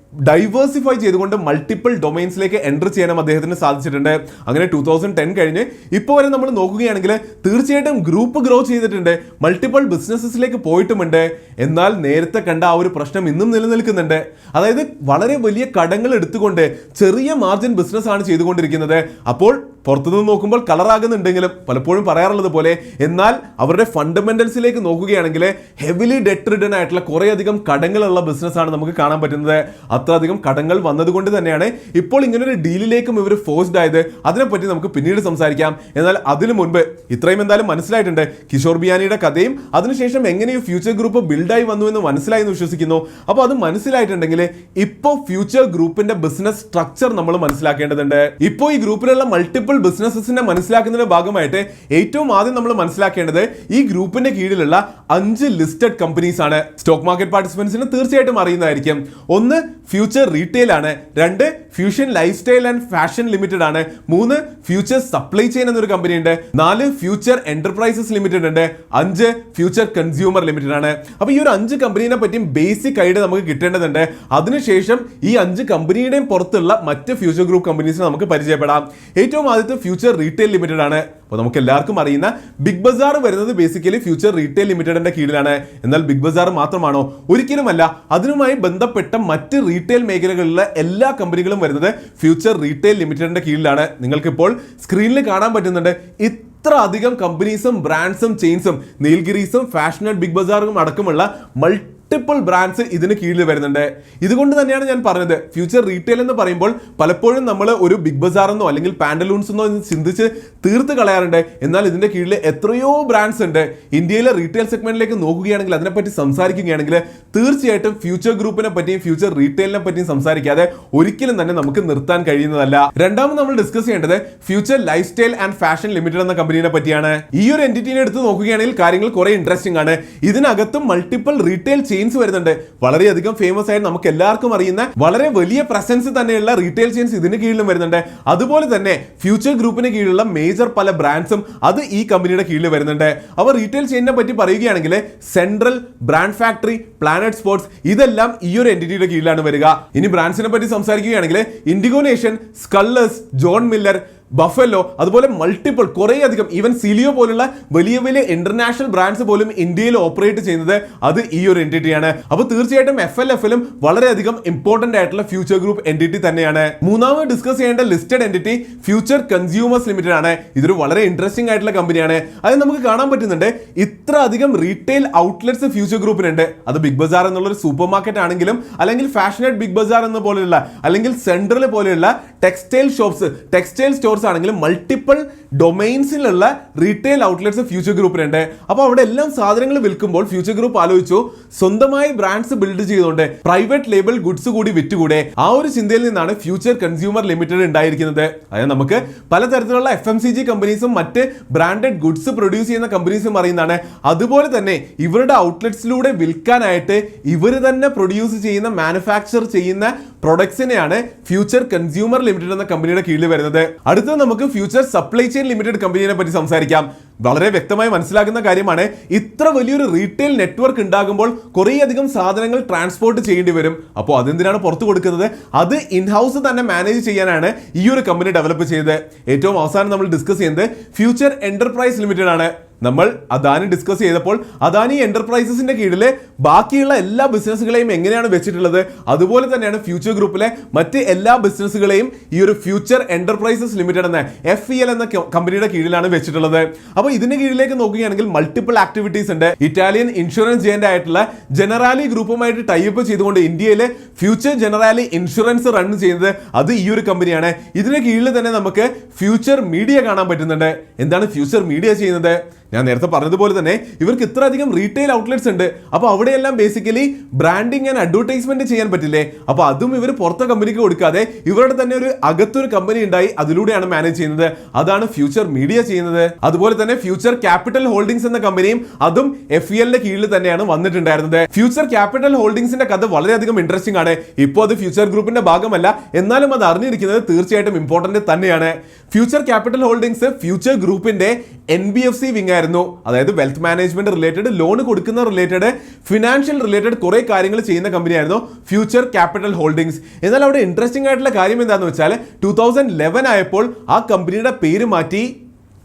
ഡൈവേഴ്സിഫൈ ചെയ്തുകൊണ്ട് മൾട്ടിപ്പിൾ ഡൊമൈൻസിലേക്ക് എൻ്റർ ചെയ്യാനും അദ്ദേഹത്തിന് സാധിച്ചിട്ടുണ്ട്. അങ്ങനെ 2010 കഴിഞ്ഞ് ഇപ്പോൾ വരെ നമ്മൾ നോക്കുകയാണെങ്കിൽ തീർച്ചയായിട്ടും ഗ്രൂപ്പ് ഗ്രോ ചെയ്തിട്ടുണ്ട്, മൾട്ടിപ്പിൾ ബിസിനസ്സിലേക്ക് പോയിട്ടുമുണ്ട്. എന്നാൽ നേരത്തെ കണ്ട ആ ഒരു പ്രശ്നം ഇന്നും നിലനിൽക്കുന്നുണ്ട്. അതായത് വളരെ വലിയ കടങ്ങൾ എടുത്തുകൊണ്ട് ചെറിയ മാർജിൻ ബിസിനസ്സാണ് ചെയ്തുകൊണ്ടിരിക്കുന്നത്. അപ്പോൾ പുറത്തുനിന്ന് നോക്കുമ്പോൾ കളറാകുന്നുണ്ടെങ്കിലും പലപ്പോഴും പറയാറുള്ളത് പോലെ എന്നാൽ അവരുടെ ഫണ്ടമെന്റൽസിലേക്ക് നോക്കുകയാണെങ്കിൽ ഹെവിലി ഡെറ്റ് റിട്ടേൺ ആയിട്ടുള്ള കുറേയധികം കടങ്ങളുള്ള ബിസിനസ്സാണ് നമുക്ക് കാണാൻ പറ്റുന്നത്. അത്രയധികം കടങ്ങൾ വന്നതുകൊണ്ട് തന്നെയാണ് ഇപ്പോൾ ഇങ്ങനൊരു ഡീലിലേക്കും ഇവർ ഫോഴ്സ്ഡ് ആയത്. അതിനെപ്പറ്റി നമുക്ക് പിന്നീട് സംസാരിക്കാം. എന്നാൽ അതിനു മുൻപ് ഇത്രയും എന്തായാലും മനസ്സിലായിട്ടുണ്ട് കിഷോർ ബിയാനിയുടെ കഥയും അതിനുശേഷം എങ്ങനെയും ഫ്യൂച്ചർ ഗ്രൂപ്പ് ബിൽഡായി വന്നു എന്ന് മനസ്സിലായി എന്ന് വിശ്വസിക്കുന്നു. അപ്പോൾ അത് മനസ്സിലായിട്ടുണ്ടെങ്കിൽ ഇപ്പോൾ ഫ്യൂച്ചർ ഗ്രൂപ്പിന്റെ ബിസിനസ് സ്ട്രക്ചർ നമ്മൾ മനസ്സിലാക്കേണ്ടതുണ്ട്. ഇപ്പോൾ ഈ ഗ്രൂപ്പിലുള്ള മൾട്ടിപ്പിൾ ബിസിനസ്സിനെ മനസ്സിലാക്കുന്നതിന്റെ ഭാഗമായിട്ട് ഏറ്റവും ആദ്യം നമ്മൾ മനസ്സിലാക്കേണ്ടത് ഈ ഗ്രൂപ്പിന്റെ കീഴിലുള്ള 5 ലിസ്റ്റഡ് കമ്പനീസ് ആണ്. സ്റ്റോക്ക് മാർക്കറ്റ് പാർട്ടിസിപ്പൻസിന് തീർച്ചയായിട്ടും അറിയുന്നതായിരിക്കും. ഒന്ന് ഫ്യൂച്ചർ റീറ്റെയിൽ ആണ്, 2 fusion life style and fashion limited ആണ്, 3 ഫ്യൂച്ചർ സപ്ലൈ ചെയിൻ എന്നൊരു കമ്പനി ഉണ്ട്, 4 ഫ്യൂച്ചർ എന്റർപ്രൈസസ് ലിമിറ്റഡ് ഉണ്ട്, 5 ഫ്യൂച്ചർ കൺസ്യൂമർ ലിമിറ്റഡ് ആണ്. അപ്പൊ ഈ ഒരു 5 കമ്പനീനെ പറ്റിയും ബേസിക് ഐഡിയ നമുക്ക് കിട്ടേണ്ടതുണ്ട്. അതിനുശേഷം ഈ 5 കമ്പനിയുടെയും പുറത്തുള്ള മറ്റ് ഫ്യൂച്ചർ ഗ്രൂപ്പ് കമ്പനീസിനെ നമുക്ക് പരിചയപ്പെടാം. ഏറ്റവും ആദ്യത്തെ ഫ്യൂച്ചർ റീറ്റെയിൽ ലിമിറ്റഡ് ആണ്. അപ്പോൾ നമുക്ക് എല്ലാവർക്കും അറിയുന്ന ബിഗ് ബസാർ വരുന്നത് ബേസിക്കലി ഫ്യൂച്ചർ റീറ്റെയിൽ ലിമിറ്റഡിന്റെ കീഴിലാണ്. എന്നാൽ ബിഗ് ബസാർ മാത്രമാണോ? ഒരിക്കലുമല്ല. അതിനുമായി ബന്ധപ്പെട്ട മറ്റ് റീറ്റെയിൽ മേഖലകളിലെ എല്ലാ കമ്പനികളും വരുന്നത് ഫ്യൂച്ചർ റീറ്റെയിൽ ലിമിറ്റഡിന്റെ കീഴിലാണ്. നിങ്ങൾക്കിപ്പോൾ സ്ക്രീനിൽ കാണാൻ പറ്റുന്നുണ്ട് ഇത്ര അധികം കമ്പനീസും ബ്രാൻഡ്സും ചെയിൻസും നീൽഗിരീസും ഫാഷനറ്റ് ബിഗ് ബസാറും അടക്കമുള്ള മൾട്ടിപ്പിൾ ബ്രാൻഡ്സ് ഇതിന് കീഴിൽ വരുന്നുണ്ട്. ഇതുകൊണ്ട് തന്നെയാണ് ഞാൻ പറഞ്ഞത് ഫ്യൂച്ചർ റീറ്റെയിൽ എന്ന് പറയുമ്പോൾ പലപ്പോഴും നമ്മൾ ഒരു ബിഗ് ബസാർ എന്നോ അല്ലെങ്കിൽ പാന്റലൂൺസ് എന്നോ ചിന്തിച്ച് തീർത്ത് കളയാറുണ്ട്. എന്നാൽ ഇതിന്റെ കീഴിൽ എത്രയോ ബ്രാൻഡ്സ് ഉണ്ട്. ഇന്ത്യയിലെ റീറ്റെയിൽ സെഗ്മെന്റിലേക്ക് നോക്കുകയാണെങ്കിൽ അതിനെപ്പറ്റി സംസാരിക്കുകയാണെങ്കിൽ തീർച്ചയായിട്ടും ഫ്യൂച്ചർ ഗ്രൂപ്പിനെ പറ്റിയും ഫ്യൂച്ചർ റീറ്റെയിലിനെ പറ്റിയും സംസാരിക്കാതെ ഒരിക്കലും തന്നെ നമുക്ക് നിർത്താൻ കഴിയുന്നതല്ല. രണ്ടാമത് നമ്മൾ ഡിസ്കസ് ചെയ്യേണ്ടത് future life style and fashion limited എന്ന കമ്പനിയെ പറ്റിയാണ്. ഈ ഒരു എൻറ്റിറ്റിനെ എടുത്ത് നോക്കുകയാണെങ്കിൽ കാര്യങ്ങൾ കുറെ ഇൻട്രസ്റ്റിംഗ് ആണ്. ഇതിനകത്തും മൾട്ടിപ്പിൾ റീറ്റെയിൽ ചെയിൻസ് വരുന്നുണ്ട്. വളരെയധികം ഫേമസ് ആയിട്ട് നമുക്ക് എല്ലാവർക്കും അറിയുന്ന വളരെ വലിയ പ്രസൻസ് തന്നെയുള്ള റീറ്റെയിൽ ചെയിൻസ് ഇതിന് കീഴിലും വരുന്നുണ്ട്. അതുപോലെ തന്നെ ഫ്യൂച്ചർ ഗ്രൂപ്പിന് കീഴിലുള്ള മേജർ പല ബ്രാൻഡ്സും അത് ഈ കമ്പനിയുടെ കീഴിൽ വരുന്നുണ്ട്. അവർ റീറ്റെയിൽ ചെയിനെ പറ്റി പറയുകയാണെങ്കിൽ central, brand factory, planet sports ഇതെല്ലാം ഈ ഒരു എൻറ്റിറ്റിയുടെ കീഴിലാണ് വരിക. ഇനി ബ്രാൻഡ്സിനെ പറ്റി സംസാരിക്കുകയാണെങ്കിൽ Indigo Nation, Skullers, John Miller, Buffalo, അതുപോലെ മൾട്ടിപ്പിൾ കുറേ അധികം ഈവൻ സിലിയോ പോലുള്ള വലിയ വലിയ ഇന്റർനാഷണൽ ബ്രാൻഡ്സ് പോലും ഇന്ത്യയിൽ ഓപ്പറേറ്റ് ചെയ്യുന്നത് അത് ഈ ഒരു എൻറ്റിറ്റിയാണ്. അപ്പോൾ തീർച്ചയായിട്ടും FLFലും വളരെയധികം ഇമ്പോർട്ടന്റ് ആയിട്ടുള്ള ഫ്യൂച്ചർ ഗ്രൂപ്പ് എൻറ്റിറ്റി തന്നെയാണ്. മൂന്നാമത് ഡിസ്കസ് ചെയ്യേണ്ട listed entity future consumers limited ആണ്. ഇതൊരു വളരെ ഇൻട്രസ്റ്റിംഗ് ആയിട്ടുള്ള കമ്പനിയാണ്. അത് നമുക്ക് കാണാൻ പറ്റുന്നുണ്ട് ഇത്ര അധികം റീറ്റെയിൽ ഔട്ട്ലെറ്റ്സ് ഫ്യൂച്ചർ ഗ്രൂപ്പിനുണ്ട്. അത് ബിഗ് ബസാർ എന്നുള്ള ഒരു സൂപ്പർ മാർക്കറ്റ് ആണെങ്കിലും, അല്ലെങ്കിൽ ഫാഷനറ്റ് ബിഗ് ബസാർ എന്ന പോലെയുള്ള, അല്ലെങ്കിൽ സെൻട്രൽ പോലെയുള്ള ടെക്സ്റ്റൈൽ ഷോപ്സ്, ടെക്സ്റ്റൈൽ സ്റ്റോർസ് ആണെങ്കിലും മൾട്ടിപ്പിൾ ഡൊമൈൻസിലുള്ള റീറ്റെയിൽ ഔട്ട്ലെറ്റ്സ് ഫ്യൂച്ചർ ഗ്രൂപ്പിനുണ്ട്. അപ്പോൾ അവിടെ എല്ലാം സാധനങ്ങൾ വിൽക്കുമ്പോൾ ഫ്യൂച്ചർ ഗ്രൂപ്പ് ആലോചിച്ചു സ്വന്തമായി ബ്രാൻഡ്സ് ബിൽഡ് ചെയ്തുകൊണ്ട് പ്രൈവറ്റ് ലേബൽ ഗുഡ്സ് കൂടി വിറ്റുകൂടെ. ആ ഒരു ചിന്തയിൽ നിന്നാണ് ഫ്യൂച്ചർ കൺസ്യൂമർ ലിമിറ്റഡ് ഉണ്ടായിരിക്കുന്നത്. അതായത് നമുക്ക് പലതരത്തിലുള്ള FMCG കമ്പനീസും മറ്റ് ബ്രാൻഡഡ് ഗുഡ്സ് പ്രൊഡ്യൂസ് ചെയ്യുന്ന കമ്പനീസും അറിയുന്നതാണ്. അതുപോലെ തന്നെ ഇവരുടെ ഔട്ട്ലെറ്റ്സിലൂടെ വിൽക്കാനായിട്ട് ഇവർ തന്നെ പ്രൊഡ്യൂസ് ചെയ്യുന്ന, മാനുഫാക്ചർ ചെയ്യുന്ന പ്രൊഡക്ട്സിനെയാണ് ഫ്യൂച്ചർ കൺസ്യൂമർ ലിമിറ്റഡ് എന്ന കമ്പനിയുടെ കീഴിൽ വരുന്നത്. അടുത്തത് നമുക്ക് ഫ്യൂച്ചർ സപ്ലൈ ചെയിൻ ലിമിറ്റഡ് കമ്പനിയെ പറ്റി സംസാരിക്കാം. വളരെ വ്യക്തമായി മനസ്സിലാക്കുന്ന കാര്യമാണ്, ഇത്ര വലിയൊരു റീറ്റെയിൽ നെറ്റ്വർക്ക് ഉണ്ടാകുമ്പോൾ കുറേയധികം സാധനങ്ങൾ ട്രാൻസ്പോർട്ട് ചെയ്യേണ്ടി വരും. അപ്പോൾ അതെന്തിനാണ് പുറത്തു കൊടുക്കുന്നത്? അത് ഇൻഹൗസ് തന്നെ മാനേജ് ചെയ്യാനാണ് ഈ ഒരു കമ്പനി ഡെവലപ്പ് ചെയ്തത്. ഏറ്റവും അവസാനം നമ്മൾ ഡിസ്കസ് ചെയ്യുന്നത് ഫ്യൂച്ചർ എന്റർപ്രൈസ് ലിമിറ്റഡ് ആണ്. നമ്മൾ അദാനി ഡിസ്കസ് ചെയ്തപ്പോൾ അദാനി എന്റർപ്രൈസസിന്റെ കീഴിൽ ബാക്കിയുള്ള എല്ലാ ബിസിനസ്സുകളെയും എങ്ങനെയാണ് വെച്ചിട്ടുള്ളത്, അതുപോലെ തന്നെയാണ് ഫ്യൂച്ചർ ഗ്രൂപ്പിലെ മറ്റ് എല്ലാ ബിസിനസ്സുകളെയും ഈ ഒരു ഫ്യൂച്ചർ എന്റർപ്രൈസസ് ലിമിറ്റഡ് എന്ന FEL എന്ന കമ്പനിയുടെ കീഴിലാണ് വെച്ചിട്ടുള്ളത്. അപ്പോൾ ഇതിന്റെ കീഴിലേക്ക് നോക്കുകയാണെങ്കിൽ മൾട്ടിപ്പിൾ ആക്ടിവിറ്റീസ് ഉണ്ട്. ഇറ്റാലിയൻ ഇൻഷുറൻസ് ജയന്റ് ആയിട്ടുള്ള ജനറാലി ഗ്രൂപ്പുമായിട്ട് ടൈപ്പ് ചെയ്തുകൊണ്ട് ഇന്ത്യയിലെ ഫ്യൂച്ചർ ജനറാലി ഇൻഷുറൻസ് റൺ ചെയ്യുന്നത് അത് ഈ ഒരു കമ്പനിയാണ്. ഇതിന് കീഴിൽ തന്നെ നമുക്ക് ഫ്യൂച്ചർ മീഡിയ കാണാൻ പറ്റുന്നുണ്ട്. എന്താണ് ഫ്യൂച്ചർ മീഡിയ ചെയ്യുന്നത്? ഞാൻ നേരത്തെ പറഞ്ഞതുപോലെ തന്നെ ഇവർക്ക് ഇത്ര അധികം റീറ്റെയിൽ ഔട്ട്ലെറ്റ്സ് ഉണ്ട്. അപ്പോൾ അവിടെയെല്ലാം ബേസിക്കലി ബ്രാൻഡിങ് ആൻഡ് അഡ്വർടൈസ്മെന്റ് ചെയ്യാൻ പറ്റില്ലേ? അപ്പോൾ അതും ഇവർ പുറത്തെ കമ്പനിക്ക് കൊടുക്കാതെ ഇവരുടെ തന്നെ ഒരു അകത്തൊരു കമ്പനി ഉണ്ടായി അതിലൂടെയാണ് മാനേജ് ചെയ്യുന്നത്. അതാണ് ഫ്യൂച്ചർ മീഡിയ ചെയ്യുന്നത്. അതുപോലെ തന്നെ ഫ്യൂച്ചർ ക്യാപിറ്റൽ ഹോൾഡിംഗ്സ് എന്ന കമ്പനിയും അതും FELന്റെ കീഴിൽ തന്നെയാണ് വന്നിട്ടുണ്ടായിരുന്നത്. ഫ്യൂച്ചർ ക്യാപിറ്റൽ ഹോൾഡിംഗ്സിന്റെ കഥ വളരെയധികം ഇൻട്രസ്റ്റിംഗ് ആണ്. ഇപ്പോൾ അത് ഫ്യൂച്ചർ ഗ്രൂപ്പിന്റെ ഭാഗമല്ല, എന്നാലും അത് അറിഞ്ഞിരിക്കുന്നത് തീർച്ചയായിട്ടും ഇമ്പോർട്ടന്റ് തന്നെയാണ്. ഫ്യൂച്ചർ ക്യാപിറ്റൽ ഹോൾഡിംഗ്സ് ഫ്യൂച്ചർ ഗ്രൂപ്പിന്റെ NBFC വിങ് ആയിരുന്നു. അതായത് വെൽത്ത് മാനേജ്മെന്റ് റിലേറ്റഡ്, ലോൺ കൊടുക്കുന്ന റിലേറ്റഡ്, ഫിനാൻഷ്യൽ റിലേറ്റഡ് കുറെ കാര്യങ്ങൾ ചെയ്യുന്ന കമ്പനിയായിരുന്നു ഫ്യൂച്ചർ ക്യാപിറ്റൽ ഹോൾഡിംഗ്സ്. എന്നാൽ അവിടെ ഇൻട്രസ്റ്റിംഗ് ആയിട്ടുള്ള കാര്യം എന്താണെന്ന് വെച്ചാൽ 2011 ആയപ്പോൾ ആ കമ്പനിയുടെ പേര് മാറ്റി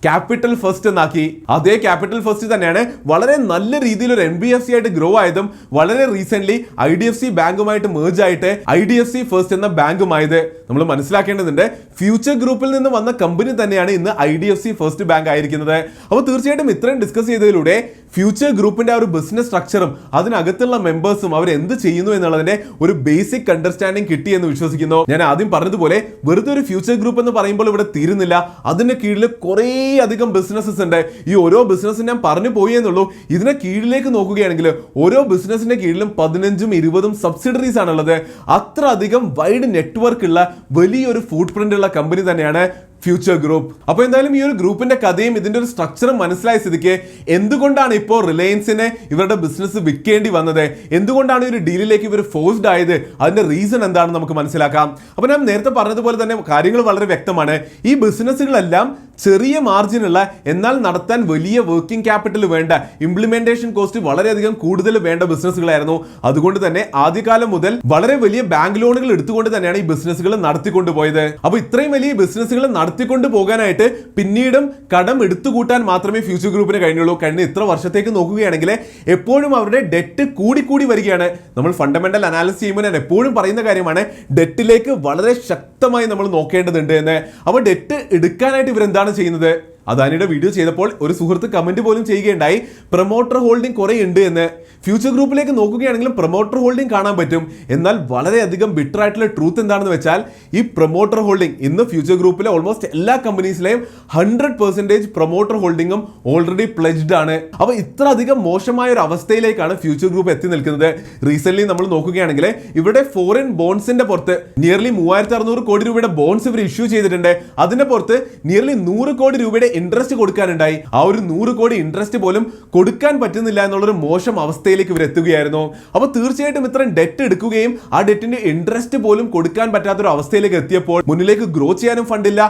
ക്യാപിറ്റൽ ഫസ്റ്റ് എന്നാക്കി. അതേ ക്യാപിറ്റൽ ഫസ്റ്റ് തന്നെയാണ് വളരെ നല്ല രീതിയിൽ ഒരു NBFC ആയിട്ട് ഗ്രോ ആയതും വളരെ റീസെന്റ് IDFC ബാങ്കുമായിട്ട് മേർജ് ആയിട്ട് IDFC ഫസ്റ്റ് എന്ന ബാങ്കുമായത്. നമ്മൾ മനസ്സിലാക്കേണ്ടതുണ്ട്, ഫ്യൂച്ചർ ഗ്രൂപ്പിൽ നിന്ന് വന്ന കമ്പനി തന്നെയാണ് ഇന്ന് IDFC ഫസ്റ്റ് ബാങ്ക് ആയിരിക്കുന്നത്. അപ്പോൾ തീർച്ചയായിട്ടും ഇത്രയും ഡിസ്കസ് ചെയ്തതിലൂടെ ഫ്യൂച്ചർ ഗ്രൂപ്പിന്റെ ആ ഒരു ബിസിനസ് സ്ട്രക്ചറും അതിനകത്തുള്ള മെമ്പേഴ്സും അവർ എന്ത് ചെയ്യുന്നു എന്നുള്ളതിന്റെ ഒരു ബേസിക് അണ്ടർസ്റ്റാൻഡിംഗ് കിട്ടി എന്ന് വിശ്വസിക്കുന്നു. ഞാൻ ആദ്യം പറഞ്ഞതുപോലെ വെറുതെ ഒരു ഫ്യൂച്ചർ ഗ്രൂപ്പ് എന്ന് പറയുമ്പോൾ ഇവിടെ തീരുന്നില്ല. അതിന് കീഴിൽ കുറേ അധികം ബിസിനസ്സസ് ഉണ്ട്. ഈ ഓരോ ബിസിനസ് ഞാൻ പറഞ്ഞു പോയി എന്നുള്ളൂ. ഇതിനെ കീഴിലേക്ക് നോക്കുകയാണെങ്കിൽ ഓരോ ബിസിനസിന്റെ കീഴിലും 15ഉം 20ഉം സബ്സിഡറീസ് ആണുള്ളത്. അത്ര അധികം വൈഡ് നെറ്റ്വർക്ക് ഉള്ള വലിയൊരു ഫുട് പ്രിന്റ് ഉള്ള കമ്പനി തന്നെയാണ് ഫ്യൂച്ചർ ഗ്രൂപ്പ്. അപ്പോൾ എന്തായാലും ഈ ഒരു ഗ്രൂപ്പിന്റെ കഥയും ഇതിന്റെ ഒരു സ്ട്രക്ചറും മനസ്സിലായ സ്ഥിതിക്ക് എന്തുകൊണ്ടാണ് ഇപ്പോൾ റിലയൻസിനെ ഇവരുടെ ബിസിനസ് വിൽക്കേണ്ടി വന്നത്, എന്തുകൊണ്ടാണ് ഈ ഒരു ഡീലിലേക്ക് ഇവർ ഫോഴ്സ്ഡ് ആയത്, അതിന്റെ റീസൺ എന്താണെന്ന് നമുക്ക് മനസ്സിലാക്കാം. അപ്പോൾ ഞാൻ നേരത്തെ പറഞ്ഞതുപോലെ തന്നെ കാര്യങ്ങൾ വളരെ വ്യക്തമാണ്. ഈ ബിസിനസ്സുകളെല്ലാം ചെറിയ മാർജിനുള്ള, എന്നാൽ നടത്താൻ വലിയ വർക്കിംഗ് ക്യാപിറ്റൽ വേണ്ട, ഇംപ്ലിമെന്റേഷൻ കോസ്റ്റ് വളരെയധികം കൂടുതൽ വേണ്ട ബിസിനസ്സുകളായിരുന്നു. അതുകൊണ്ട് തന്നെ ആദ്യകാലം മുതൽ വളരെ വലിയ ബാങ്ക് ലോണുകൾ എടുത്തുകൊണ്ട് തന്നെയാണ് ഈ ബിസിനസ്സുകൾ നടത്തിക്കൊണ്ടുപോയത്. അപ്പോൾ ഇത്രയും വലിയ ബിസിനസ്സുകൾ നടത്തിക്കൊണ്ട് പോകാനായിട്ട് പിന്നീടും കടം എടുത്തുകൂട്ടാൻ മാത്രമേ ഫ്യൂച്ചർ ഗ്രൂപ്പിന് കഴിഞ്ഞുള്ളൂ. കഴിഞ്ഞ ഇത്ര വർഷത്തേക്ക് നോക്കുകയാണെങ്കിൽ എപ്പോഴും അവരുടെ ഡെറ്റ് കൂടി വരികയാണ്. നമ്മൾ ഫണ്ടമെന്റൽ അനാലിസിസ് ചെയ്യുമ്പോൾ ഞാൻ എപ്പോഴും പറയുന്ന കാര്യമാണ്, ഡെറ്റിലേക്ക് വളരെ ശക്തമായി നമ്മൾ നോക്കേണ്ടതുണ്ട് എന്ന്. അപ്പോൾ ഡെറ്റ് എടുക്കാനായിട്ട് ഇവരെന്താണ് ചെയ്യുന്നത്? അദാനിയുടെ വീഡിയോ ചെയ്തപ്പോൾ ഒരു സുഹൃത്ത് കമന്റ് പോലും ചെയ്യുകയുണ്ടായി, പ്രൊമോട്ടർ ഹോൾഡിംഗ് കുറെ ഉണ്ട് എന്ന്. ഫ്യൂച്ചർ ഗ്രൂപ്പിലേക്ക് നോക്കുകയാണെങ്കിലും പ്രൊമോട്ടർ ഹോൾഡിംഗ് കാണാൻ പറ്റും. എന്നാൽ വളരെയധികം ബിറ്റർ ആയിട്ടുള്ള ട്രൂത്ത് എന്താണെന്ന് വെച്ചാൽ ഈ പ്രൊമോട്ടർ ഹോൾഡിംഗ് ഇന്ന് ഫ്യൂച്ചർ ഗ്രൂപ്പിലെ ഓൾമോസ്റ്റ് എല്ലാ കമ്പനീസിലെയും 100% പ്രൊമോട്ടർ ഹോൾഡിംഗും ഓൾറെഡി പ്ലെജ്ഡ് ആണ്. അപ്പോൾ ഇത്ര അധികം മോശമായ ഒരു അവസ്ഥയിലേക്കാണ് ഫ്യൂച്ചർ ഗ്രൂപ്പ് എത്തി നിൽക്കുന്നത്. റീസെന്റ് നമ്മൾ നോക്കുകയാണെങ്കിൽ ഇവിടെ ഫോറിൻ ബോൺസിന്റെ പുറത്ത് നിയർലി 3600 കോടി രൂപയുടെ ബോൺസ് ഇവർ ഇഷ്യൂ ചെയ്തിട്ടുണ്ട്. അതിന്റെ പുറത്ത് നിയർലി 100 കോടി രൂപയുടെ ഇൻട്രസ്റ്റ് കൊടുക്കാനുണ്ടായി. ആ ഒരു 100 കോടി ഇൻട്രസ്റ്റ് പോലും കൊടുക്കാൻ പറ്റുന്നില്ല എന്നുള്ളൊരു മോശം അവസ്ഥയിലേക്ക് ഇവർ എത്തുകയായിരുന്നു. അപ്പോൾ തീർച്ചയായിട്ടും ഇത്രയും ഡെറ്റ് എടുക്കുകയും ആ ഡെറ്റിന്റെ ഇൻട്രസ്റ്റ് പോലും കൊടുക്കാൻ പറ്റാത്തൊരു അവസ്ഥയിലേക്ക് എത്തിയപ്പോൾ മുന്നിലേക്ക് ഗ്രോ ചെയ്യാനും ഫണ്ടില്ല,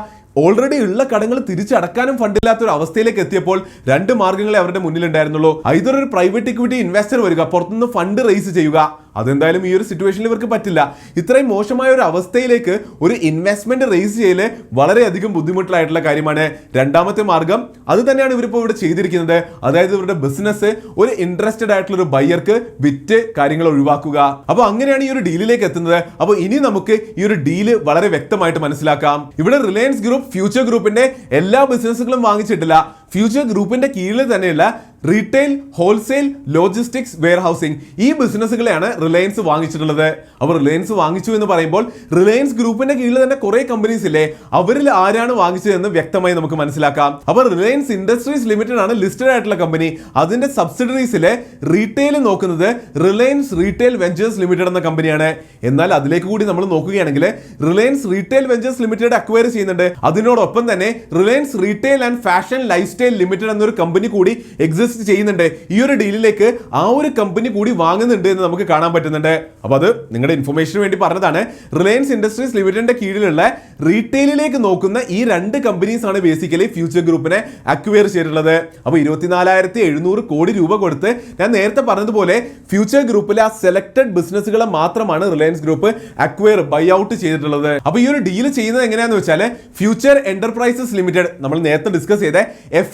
ഓൾറെഡി ഉള്ള കടങ്ങൾ തിരിച്ചടക്കാനും ഫണ്ടില്ലാത്ത ഒരു അവസ്ഥയിലേക്ക് എത്തിയപ്പോൾ 2 മാർഗ്ഗങ്ങളെ അവരുടെ മുന്നിലുണ്ടായിരുന്നുള്ളൂ. ഐദർ ഒരു പ്രൈവറ്റ് ഇക്വിറ്റി ഇൻവെസ്റ്റർ വരിക, പുറത്തുനിന്ന് ഫണ്ട് റേസ് ചെയ്യുക. അതെന്തായാലും ഈ ഒരു സിറ്റുവേഷനിൽ ഇവർക്ക് പറ്റില്ല. ഇത്രയും മോശമായ ഒരു അവസ്ഥയിലേക്ക് ഒരു ഇൻവെസ്റ്റ്മെന്റ് റേസ് ചെയ്യല് വളരെയധികം ബുദ്ധിമുട്ടായിട്ടുള്ള കാര്യമാണ്. രണ്ടാമത്തെ മാർഗം അത് തന്നെയാണ് ഇവരിപ്പോൾ ഇവിടെ ചെയ്തിരിക്കുന്നത്. അതായത് ഇവരുടെ ബിസിനസ് ഒരു ഇൻട്രസ്റ്റഡ് ആയിട്ടുള്ള ഒരു ബയ്യർക്ക് വിറ്റ് കാര്യങ്ങൾ ഒഴിവാക്കുക. അപ്പോൾ അങ്ങനെയാണ് ഈ ഒരു ഡീലിലേക്ക് എത്തുന്നത്. അപ്പോൾ ഇനി നമുക്ക് ഈ ഒരു ഡീല് വളരെ വ്യക്തമായിട്ട് മനസ്സിലാക്കാം. ഇവിടെ റിലയൻസ് ഗ്രൂപ്പ് ഫ്യൂച്ചർ ഗ്രൂപ്പിന്റെ എല്ലാ ബിസിനസ്സുകളും വാങ്ങിച്ചിട്ടില്ല. ഫ്യൂച്ചർ ഗ്രൂപ്പിന്റെ കീഴിൽ തന്നെയുള്ള retail, wholesale, logistics, warehousing ഈ ബിസിനസ്സുകളെയാണ് റിലയൻസ് വാങ്ങിച്ചിട്ടുള്ളത്. അപ്പോൾ റിലയൻസ് വാങ്ങിച്ചു എന്ന് പറയുമ്പോൾ റിലയൻസ് ഗ്രൂപ്പിന്റെ കീഴിൽ തന്നെ കുറെ കമ്പനീസ് ഇല്ലേ, അവരിൽ ആരാണ് വാങ്ങിച്ചതെന്ന് വ്യക്തമായി നമുക്ക് മനസ്സിലാക്കാം. അപ്പോൾ റിലയൻസ് ഇൻഡസ്ട്രീസ് ലിമിറ്റഡ് ആണ് ലിസ്റ്റഡ് ആയിട്ടുള്ള കമ്പനി. അതിന്റെ സബ്സിഡറീസിലെ റീറ്റെയിൽ നോക്കുന്നത് റിലയൻസ് റീറ്റെയിൽ വെഞ്ചേഴ്സ് ലിമിറ്റഡ് എന്ന കമ്പനിയാണ്. എന്നാൽ അതിലേക്ക് കൂടി നമ്മൾ നോക്കുകയാണെങ്കിൽ Reliance retail ventures limited acquire ചെയ്യുന്നുണ്ട്. അതിനോടൊപ്പം തന്നെ Reliance retail and fashion life style limited എന്നൊരു കമ്പനി കൂടി എക്സിസ്റ്റ് ചെയ്യുന്നുണ്ട്. ഈ ഒരു ഡീലിലേക്ക് ആ ഒരു കമ്പനി കൂടി വാങ്ങുന്നുണ്ട് എന്ന് നമുക്ക് കാണാൻ പറ്റുന്നുണ്ട്. അപ്പോൾ അത് നിങ്ങളുടെ ഇൻഫർമേഷന് വേണ്ടി പറഞ്ഞതാണ്. റിലയൻസ് ഇൻഡസ്ട്രീസ് ലിമിറ്റഡിന്റെ കീഴിലുള്ള റീറ്റെയിലിലേക്ക് നോക്കുന്ന ഈ 2 കമ്പനീസ് ആണ് ബേസിക്കലി ഫ്യൂച്ചർ ഗ്രൂപ്പിനെ അക്വയർ ചെയ്തിട്ടുള്ളത്. അപ്പോൾ 24,700 കോടി രൂപ കൊടുത്ത് ഞാൻ നേരത്തെ പറഞ്ഞതുപോലെ ഫ്യൂച്ചർ ഗ്രൂപ്പിലെ ആ സെലക്ടഡ് ബിസിനസ്സുകളെ മാത്രമാണ് Reliance group acquire buy out ചെയ്തിട്ടുള്ളത്. അപ്പോൾ ഈ ഒരു ഡീൽ ചെയ്യുന്നത് എങ്ങനെയാണെന്ന് വെച്ചാൽ ഫ്യൂച്ചർ എന്റർപ്രൈസസ് ലിമിറ്റഡ് നമ്മൾ നേരത്തെ ഡിസ്കസ് ചെയ്ത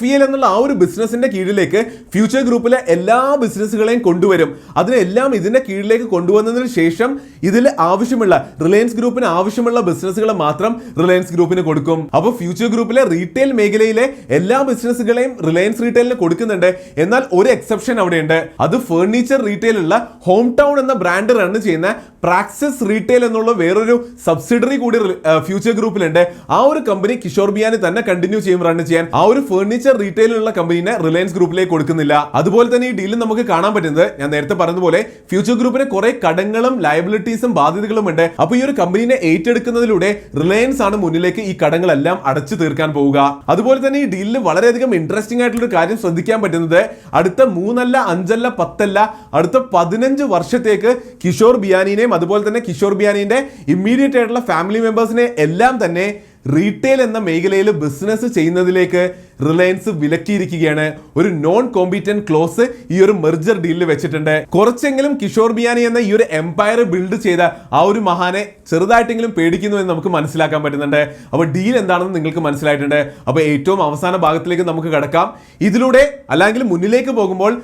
FEL എന്നുള്ള ആ ഒരു ബിസിനസിന്റെ കീഴിലേക്ക് ഫ്യൂച്ചർ ഗ്രൂപ്പിലെ എല്ലാ ബിസിനസ്സുകളെയും കൊണ്ടുവരും. അതിനെല്ലാം ഇതിന്റെ കീഴിലേക്ക് കൊണ്ടുവന്നതിന് ശേഷം ഇതിൽ ആവശ്യമുള്ള റിലയൻസ് ഗ്രൂപ്പിന് ആവശ്യമുള്ള ബിസിനസ്സുകൾ മാത്രം റിലയൻസ് ഗ്രൂപ്പിന് കൊടുക്കും. അപ്പോൾ ഫ്യൂച്ചർ ഗ്രൂപ്പിലെ റീറ്റെയിൽ മേഖലയിലെ എല്ലാ ബിസിനസ്സുകളെയും റിലയൻസ് റീറ്റെയിലിന് കൊടുക്കുന്നുണ്ട്. എന്നാൽ ഒരു എക്സെപ്ഷൻ അവിടെയുണ്ട്. അത് ഫർണിച്ചർ റീറ്റെയിലുള്ള ഹോം ടൗൺ എന്ന ബ്രാൻഡ് റൺ ചെയ്യുന്ന പ്രാക്സിസ് റീറ്റെയിൽ എന്നുള്ള വേറൊരു സബ്സിഡറി കൂടി ഫ്യൂച്ചർ ഗ്രൂപ്പിലുണ്ട്. ആ ഒരു കമ്പനി കിഷോർ ബിയാനി തന്നെ കണ്ടിന്യൂ ചെയ്യും റൺ ചെയ്യാൻ. ആ ഒരു ഫർണിച്ചർ റീറ്റെയിലുള്ള കമ്പനിനെ റിലയൻസ് ഗ്രൂപ്പിലേക്ക് കൊടുക്കുന്നില്ല. അതുപോലെ തന്നെ ഈ ഡീലിൽ നമുക്ക് കാണാൻ പറ്റുന്നത് ഞാൻ നേരത്തെ പറഞ്ഞതുപോലെ ഫ്യൂച്ചർ ഗ്രൂപ്പിന് കുറെ കടങ്ങളും ലയബിലിറ്റീസും ബാധ്യതകളും ഉണ്ട്. അപ്പോൾ ഈ ഒരു കമ്പനിനെ ഏറ്റെടുക്കുന്നതിലൂടെ റിലയൻസ് ആണ് മുന്നിലേക്ക് ഈ കടങ്ങളെല്ലാം അടച്ചു തീർക്കാൻ പോവുക. അതുപോലെ തന്നെ ഈ ഡീലിൽ വളരെയധികം ഇൻട്രസ്റ്റിംഗ് ആയിട്ടുള്ള ഒരു കാര്യം ശ്രദ്ധിക്കാൻ പറ്റുന്നത് അടുത്ത 3 അല്ല 5 അല്ല 10 അല്ല അടുത്ത 15 വർഷത്തേക്ക് കിഷോർ ബിയാനിനെയും അതുപോലെ തന്നെ കിഷോർ ബിയാനിന്റെ ഇമ്മീഡിയറ്റ് ആയിട്ടുള്ള ഫാമിലി മെമ്പേഴ്സിനെ എല്ലാം തന്നെ റീറ്റെയിൽ എന്ന മേഖലയിൽ ബിസിനസ് ചെയ്യുന്നതിലേക്ക് റിലയൻസ് വിലക്കിയിരിക്കുകയാണ്. ഒരു നോൺ കോമ്പീറ്റന്റ് ക്ലോസ് ഈ ഒരു മെർജർ ഡീലിൽ വെച്ചിട്ടുണ്ട്. കുറച്ചെങ്കിലും കിഷോർ ബിയാനി എന്ന ഈ ഒരു എംപയർ ബിൽഡ് ചെയ്ത ആ ഒരു മഹാനെ ചെറുതായിട്ടെങ്കിലും പേടിക്കുന്നു എന്ന് നമുക്ക് മനസ്സിലാക്കാൻ പറ്റുന്നുണ്ട്. അപ്പോൾ ഡീൽ എന്താണെന്ന് നിങ്ങൾക്ക് മനസ്സിലായിട്ടുണ്ട്. അപ്പോൾ ഏറ്റവും അവസാന ഭാഗത്തിലേക്ക് നമുക്ക് കടക്കാം. ഇതിലൂടെ അല്ലെങ്കിൽ മുന്നിലേക്ക് പോകുമ്പോൾ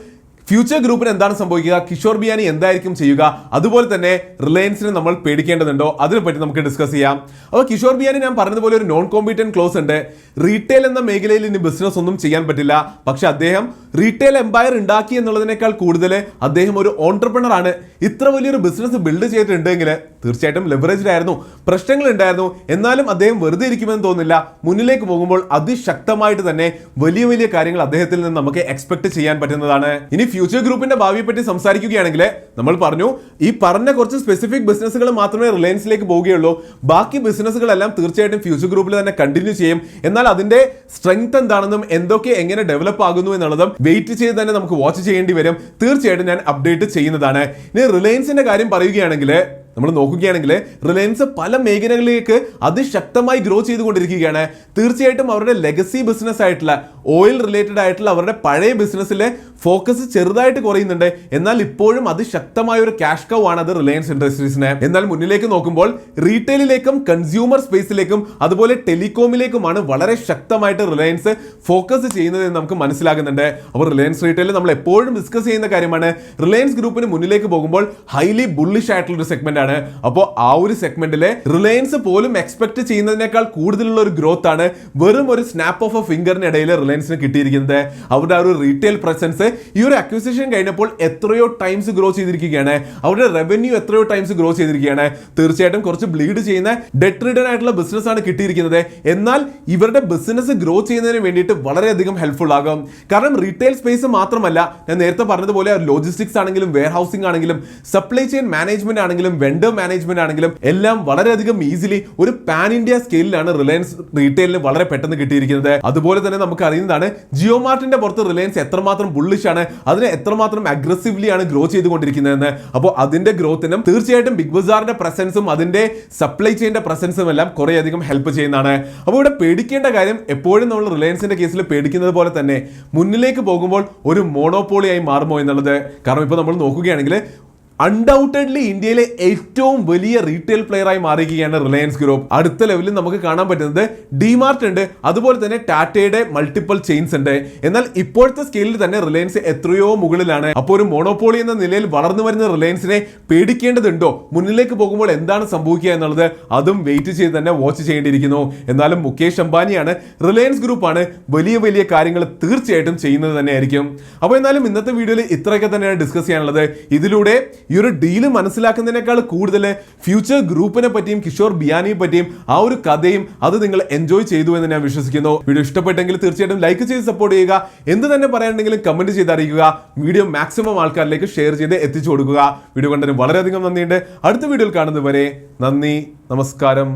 ഫ്യൂച്ചർ ഗ്രൂപ്പിന് എന്താണ് സംഭവിക്കുക, കിഷോർ ബിയാനി എന്തായിരിക്കും ചെയ്യുക, അതുപോലെ തന്നെ റിലയൻസിനെ നമ്മൾ പേടിക്കേണ്ടതുണ്ടോ, അതിനെപ്പറ്റി നമുക്ക് ഡിസ്കസ് ചെയ്യാം. അപ്പോൾ കിഷോർ ബിയാനി ഞാൻ പറഞ്ഞതുപോലെ ഒരു നോൺ കോമ്പീറ്റന്റ് ക്ലോസ് ഉണ്ട്. റീറ്റെയിൽ എന്ന മേഖലയിൽ ഇനി ബിസിനസ് ഒന്നും ചെയ്യാൻ പറ്റില്ല. പക്ഷെ അദ്ദേഹം റീറ്റെയിൽ എംപയർ ഉണ്ടാക്കി എന്നുള്ളതിനേക്കാൾ കൂടുതൽ അദ്ദേഹം ഒരു ഓൺട്രപ്രണർ ആണ്. ഇത്ര വലിയൊരു ബിസിനസ് ബിൽഡ് ചെയ്തിട്ടുണ്ടെങ്കിൽ തീർച്ചയായിട്ടും ലെവറേജ്ഡ് ആയിരുന്നു, പ്രശ്നങ്ങൾ ഉണ്ടായിരുന്നു. എന്നാലും അദ്ദേഹം വെറുതെ ഇരിക്കുമെന്ന് തോന്നുന്നില്ല. മുന്നിലേക്ക് പോകുമ്പോൾ അതിശക്തമായിട്ട് തന്നെ വലിയ വലിയ കാര്യങ്ങൾ അദ്ദേഹത്തിൽ നിന്ന് നമുക്ക് എക്സ്പെക്ട് ചെയ്യാൻ പറ്റുന്നതാണ്. ഇനി ഫ്യൂച്ചർ ഗ്രൂപ്പിന്റെ ഭാവിയെ പറ്റി സംസാരിക്കുകയാണെങ്കിൽ നമ്മൾ പറഞ്ഞു ഈ പറഞ്ഞ കുറച്ച് സ്പെസിഫിക് ബിസിനസ്സുകൾ മാത്രമേ റിലയൻസിലേക്ക് പോവുകയുള്ളൂ. ബാക്കി ബിസിനസ്സുകളെല്ലാം തീർച്ചയായിട്ടും ഫ്യൂച്ചർ ഗ്രൂപ്പിൽ തന്നെ കണ്ടിന്യൂ ചെയ്യും. എന്നാൽ അതിന്റെ സ്ട്രെങ്ത് എന്താണെന്നും എന്തൊക്കെ എങ്ങനെ ഡെവലപ്പ് ആകുന്നു എന്നുള്ളതും വെയിറ്റ് ചെയ്ത് തന്നെ നമുക്ക് വാച്ച് ചെയ്യേണ്ടി വരും. തീർച്ചയായിട്ടും ഞാൻ അപ്ഡേറ്റ് ചെയ്യുന്നതാണ്. ഇനി റിലയൻസിന്റെ കാര്യം പറയുകയാണെങ്കിൽ നമ്മൾ നോക്കുകയാണെങ്കിൽ റിലയൻസ് പല മേഖലകളിലേക്ക് അതിശക്തമായി ഗ്രോ ചെയ്തുകൊണ്ടിരിക്കുകയാണ്. തീർച്ചയായിട്ടും അവരുടെ ലെഗസി ബിസിനസ് ആയിട്ടുള്ള ഓയിൽ റിലേറ്റഡ് ആയിട്ടുള്ള അവരുടെ പഴയ ബിസിനസ്സിലെ ഫോക്കസ് ചെറുതായിട്ട് കുറയുന്നുണ്ട്. എന്നാൽ ഇപ്പോഴും അതിശക്തമായ ഒരു ക്യാഷ് കൗ ആണ് അത് റിലയൻസ് ഇൻഡസ്ട്രീസിന്. എന്നാൽ മുന്നിലേക്ക് നോക്കുമ്പോൾ റീറ്റെയിലേക്കും കൺസ്യൂമർ സ്പേസിലേക്കും അതുപോലെ ടെലികോമിലേക്കുമാണ് വളരെ ശക്തമായിട്ട് റിലയൻസ് ഫോക്കസ് ചെയ്യുന്നത് എന്ന് നമുക്ക് മനസ്സിലാകുന്നുണ്ട്. അപ്പോൾ റിലയൻസ് റീറ്റെയിൽ നമ്മൾ എപ്പോഴും ഡിസ്കസ് ചെയ്യുന്ന കാര്യമാണ്. റിലയൻസ് ഗ്രൂപ്പിന് മുന്നിലേക്ക് പോകുമ്പോൾ ഹൈലി ബുള്ളിഷ് ആയിട്ടുള്ള ഒരു സെഗ്മെന്റ് ആണ്. അപ്പോൾ ആ ഒരു സെഗ്മെന്റിലെ റിലയൻസ് പോലും എക്സ്പെക്ട് ചെയ്യുന്നതിനേക്കാൾ കൂടുതലുള്ള ഒരു ഗ്രോത്ത് ആണ് വെറും ഒരു സ്നാപ്പ് ഓഫ് എ ഫിംഗറിനിടയിൽ റിലയൻസിന് കിട്ടിയിരിക്കുന്നത്. അവരുടെ ആ ഒരു റീറ്റെയിൽ പ്രസൻസ് ഈ ഒരു അക്വിസിഷൻ കഴിഞ്ഞപ്പോൾ എത്രയോ ടൈംസ് ഗ്രോ ചെയ്തിരിക്കുകയാണ്. അവരുടെ റവന്യൂ എത്രയോ ടൈംസ് ഗ്രോ ചെയ്തിരിക്കുകയാണ്. തീർച്ചയായിട്ടും കുറച്ച് ബ്ലീഡ് ചെയ്യുന്ന ഡെറ്റ് റിട്ടേൺ ആയിട്ടുള്ള ബിസിനസ് ആണ് കിട്ടിയിരിക്കുന്നത്. എന്നാൽ ഇവരുടെ ബിസിനസ് ഗ്രോ ചെയ്യുന്നതിന് വേണ്ടിയിട്ട് വളരെയധികം ഹെൽപ്ഫുൾ ആകും. കാരണം റീറ്റെയിൽ സ്പേസ് മാത്രമല്ല, ഞാൻ നേരത്തെ പറഞ്ഞതുപോലെ ലോജിസ്റ്റിക്സ് ആണെങ്കിലും വെയർ ഹൗസിംഗ് ആണെങ്കിലും സപ്ലൈ ചെയിൻ മാനേജ്മെന്റ് ആണെങ്കിലും വെണ്ടർ മാനേജ്മെന്റ് ആണെങ്കിലും എല്ലാം വളരെയധികം ഈസിലി ഒരു പാൻ ഇന്ത്യ സ്കെയിലാണ് റിലയൻസ് റീറ്റെയിലിന് വളരെ പെട്ടെന്ന് കിട്ടിയിരിക്കുന്നത്. അതുപോലെ തന്നെ നമുക്ക് അറിയുന്നതാണ് ജിയോ മാർട്ടിന്റെ പുറത്ത് റിലയൻസ് എത്രമാത്രം ബുള്ളിഷ് ആണ്, അതിനെ എത്രമാത്രം അഗ്രസീവ്ലി ആണ് ഗ്രോ ചെയ്തുകൊണ്ടിരിക്കുന്നതെന്ന്. അപ്പോൾ അതിന്റെ ഗ്രോത്തിനും തീർച്ചയായിട്ടും ബിഗ് ബസാറിന്റെ പ്രസൻസും അതിന്റെ സപ്ലൈ ചെയിന്റെ പ്രസൻസും എല്ലാം കുറേയധികം ഹെൽപ്പ് ചെയ്യുന്നതാണ്. അപ്പോൾ ഇവിടെ പേടിക്കേണ്ട കാര്യം എപ്പോഴും നമ്മൾ റിലയൻസിന്റെ കേസിൽ പേടിക്കുന്നത് പോലെ തന്നെ മുന്നിലേക്ക് പോകുമ്പോൾ ഒരു മോണോപോളി ആയി മാറുമോ എന്നുള്ളത്. കാരണം ഇപ്പോൾ നമ്മൾ നോക്കുകയാണെങ്കിൽ അൺഡൗട്ടഡ്ലി ഇന്ത്യയിലെ ഏറ്റവും വലിയ റീറ്റെയിൽ പ്ലെയർ ആയി മാറിയിരിക്കുകയാണ് റിലയൻസ് ഗ്രൂപ്പ്. അടുത്ത ലെവലിൽ നമുക്ക് കാണാൻ പറ്റുന്നത് ഡിമാർട്ട് ഉണ്ട്, അതുപോലെ തന്നെ ടാറ്റയുടെ മൾട്ടിപ്പിൾ ചെയിൻസ് ഉണ്ട്. എന്നാൽ ഇപ്പോഴത്തെ സ്കെയിലിൽ തന്നെ റിലയൻസ് എത്രയോ മുകളിലാണ്. അപ്പോൾ ഒരു മോണോപോളി എന്ന നിലയിൽ വളർന്നു വരുന്ന റിലയൻസിനെ പേടിക്കേണ്ടതുണ്ടോ, മുന്നിലേക്ക് പോകുമ്പോൾ എന്താണ് സംഭവിക്കുക എന്നുള്ളത് അതും വെയിറ്റ് ചെയ്ത് തന്നെ വാച്ച് ചെയ്യേണ്ടിയിരിക്കുന്നു. എന്നാലും മുകേഷ് അംബാനിയാണ്, റിലയൻസ് ഗ്രൂപ്പാണ് വലിയ വലിയ കാര്യങ്ങൾ തീർച്ചയായിട്ടും ചെയ്യുന്നത് തന്നെയായിരിക്കും. അപ്പോൾ എന്നാലും ഇന്നത്തെ വീഡിയോയിൽ ഇത്രയൊക്കെ തന്നെയാണ് ഡിസ്കസ് ചെയ്യാനുള്ളത്. ഇതിലൂടെ ഈ ഒരു ഡീല് മനസ്സിലാക്കുന്നതിനേക്കാൾ കൂടുതൽ ഫ്യൂച്ചർ ഗ്രൂപ്പിനെ പറ്റിയും കിഷോർ ബിയാനിയെ പറ്റിയും ആ ഒരു കഥയും അത് നിങ്ങൾ എൻജോയ് ചെയ്തു എന്ന് ഞാൻ വിശ്വസിക്കുന്നു. വീഡിയോ ഇഷ്ടപ്പെട്ടെങ്കിൽ തീർച്ചയായിട്ടും ലൈക്ക് ചെയ്ത് സപ്പോർട്ട് ചെയ്യുക. എന്ത് തന്നെ പറയാനുണ്ടെങ്കിലും കമന്റ് ചെയ്ത് അറിയിക്കുക. വീഡിയോ മാക്സിമം ആൾക്കാരിലേക്ക് ഷെയർ ചെയ്ത് എത്തിച്ചു കൊടുക്കുക. വീഡിയോ കണ്ടതിന് വളരെയധികം നന്ദിയുണ്ട്. അടുത്ത വീഡിയോയിൽ കാണുന്നതുവരെ നന്ദി, നമസ്കാരം.